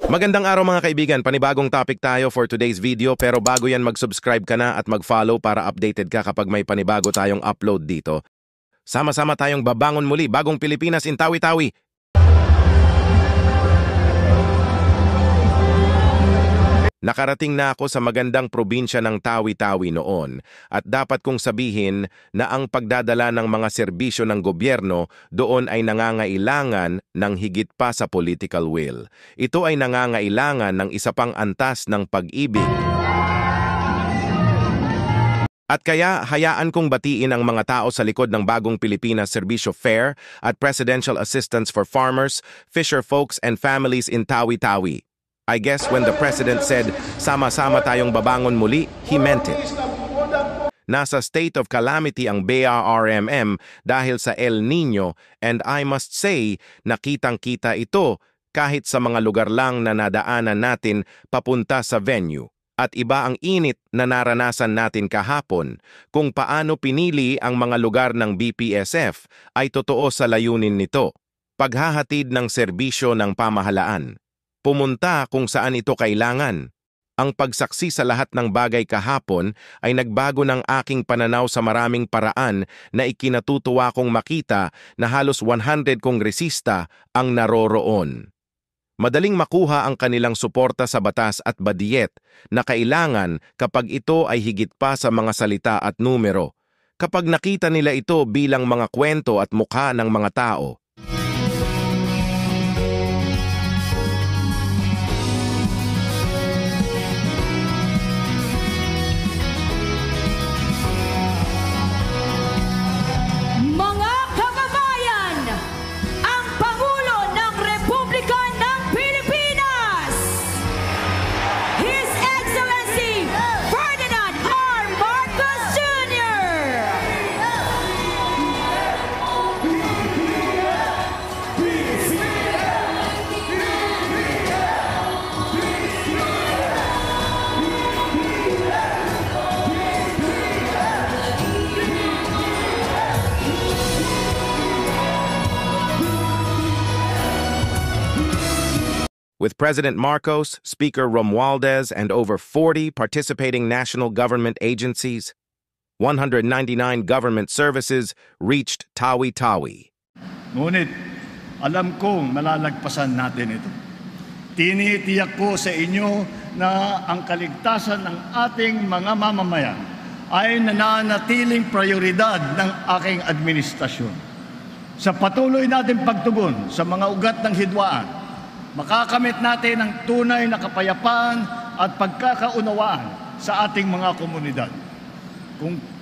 Magandang araw mga kaibigan, panibagong topic tayo for today's video pero bago yan mag-subscribe ka na at mag-follow para updated ka kapag may panibago tayong upload dito. Sama-sama tayong babangon muli, bagong Pilipinas in Tawi-Tawi. Nakarating na ako sa magandang probinsya ng Tawi-Tawi noon at dapat kong sabihin na ang pagdadala ng mga serbisyo ng gobyerno doon ay nangangailangan ng higit pa sa political will. Ito ay nangangailangan ng isa pang antas ng pag-ibig. At kaya hayaan kong batiin ang mga tao sa likod ng bagong Pilipinas Serbisyo Fair at Presidential Assistance for Farmers, Fisher Folks and Families in Tawi-Tawi. I guess when the president said, sama-sama tayong babangon muli, he meant it. Nasa state of calamity ang BRRMM dahil sa El Nino and I must say, nakitang-kita ito kahit sa mga lugar lang na nadaanan natin papunta sa venue. At iba ang init na naranasan natin kahapon. Kung paano pinili ang mga lugar ng BPSF ay totoo sa layunin nito. Paghahatid ng serbisyo ng pamahalaan. Pumunta kung saan ito kailangan. Ang pagsaksi sa lahat ng bagay kahapon ay nagbago ng aking pananaw sa maraming paraan na ikinatutuwa kong makita na halos 100 kongresista ang naroroon. Madaling makuha ang kanilang suporta sa batas at badiyet na kailangan kapag ito ay higit pa sa mga salita at numero, kapag nakita nila ito bilang mga kwento at mukha ng mga tao. With President Marcos, Speaker Romualdez, and over 40 participating national government agencies, 199 government services reached Tawi-Tawi. Ngunit, alam kong malalagpasan natin ito. Tinitiyak ko sa inyo na ang kaligtasan ng ating mga mamamayan ay nananatiling prioridad ng aking administrasyon. Sa patuloy natin pagtugon sa mga ugat ng hidwaan, makakamit natin ang tunay na kapayapaan at pagkakaunawaan sa ating mga komunidad.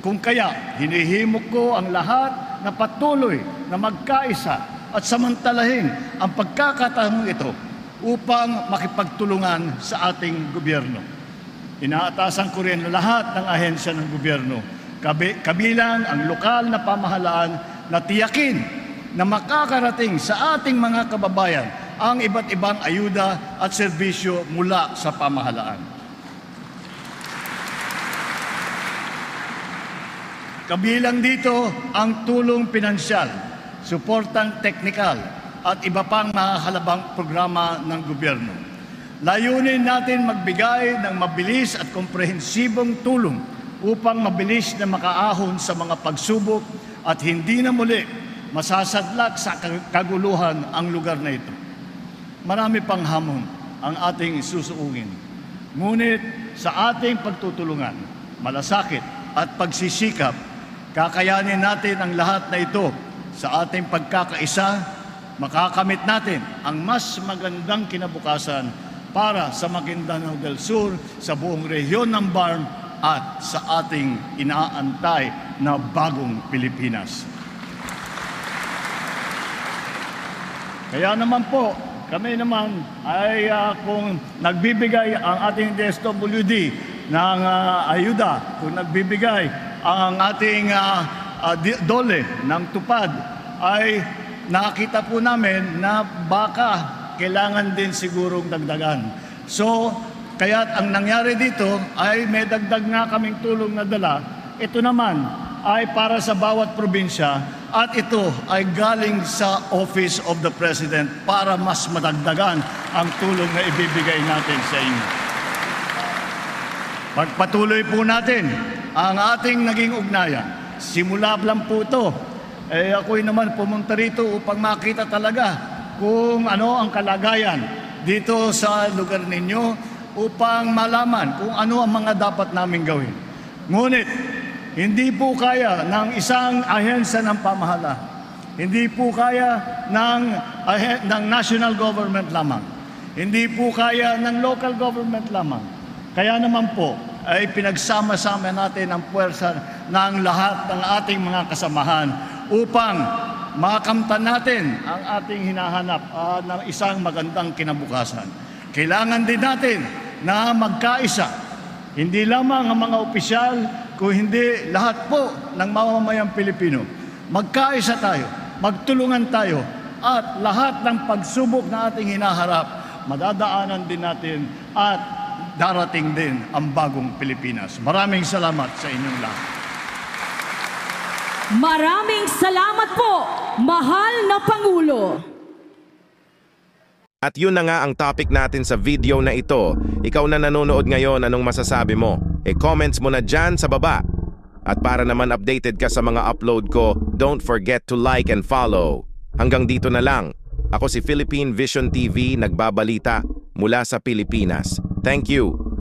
Kung kaya, hinihimok ko ang lahat na patuloy na magkaisa at samantalahin ang pagkakataong ito upang makipagtulungan sa ating gobyerno. Inaatasan ko rin lahat ng ahensya ng gobyerno, kabilang ang lokal na pamahalaan na tiyakin na makakarating sa ating mga kababayan ang iba't ibang ayuda at serbisyo mula sa pamahalaan. Kabilang dito ang tulong pinansyal, suportang teknikal at iba pang mahahalabang programa ng gobyerno. Layunin natin magbigay ng mabilis at komprehensibong tulong upang mabilis na makaahon sa mga pagsubok at hindi na muli masasadlak sa kaguluhan ang lugar na ito. Marami pang hamon ang ating susuungin. Ngunit sa ating pagtutulungan, malasakit at pagsisikap, kakayanin natin ang lahat na ito. Sa ating pagkakaisa, makakamit natin ang mas magandang kinabukasan para sa Maguindanao del Sur, sa buong rehiyon ng BARM at sa ating inaantay na bagong Pilipinas. Kaya naman po, kami naman ay kung nagbibigay ang ating DSWD ng ayuda, kung nagbibigay ang ating DOLE ng tupad, ay nakita po namin na baka kailangan din sigurong dagdagan. So, kaya't ang nangyari dito ay may dagdag nga kaming tulong na dala. Ito naman ay para sa bawat probinsya At ito ay galing sa Office of the President para mas madagdagan ang tulong na ibibigay natin sa inyo. Pagpatuloy po natin ang ating naging ugnayan. Simula lang po ito. Ako'y naman pumunta rito upang makita talaga kung ano ang kalagayan dito sa lugar ninyo upang malaman kung ano ang mga dapat namin gawin. Ngunit, hindi po kaya ng isang ahensya ng pamahalaan. Hindi po kaya ng national government lamang. Hindi po kaya ng local government lamang. Kaya naman po ay pinagsama-sama natin ang puwersa ng lahat ng ating mga kasamahan upang makamtan natin ang ating hinahanap ng isang magandang kinabukasan. Kailangan din natin na magkaisa. Hindi lamang ang mga opisyal, kung hindi lahat po ng mamamayang Pilipino. Magkaisa tayo, magtulungan tayo, at lahat ng pagsubok na ating hinaharap, madadaanan din natin at darating din ang bagong Pilipinas. Maraming salamat sa inyong lahat. Maraming salamat po, mahal na Pangulo. At yun na nga ang topic natin sa video na ito. Ikaw na nanonood ngayon, anong masasabi mo? Comments mo na dyan sa baba. At para naman updated ka sa mga upload ko, don't forget to like and follow. Hanggang dito na lang. Ako si Philippine Vision TV, nagbabalita mula sa Pilipinas. Thank you.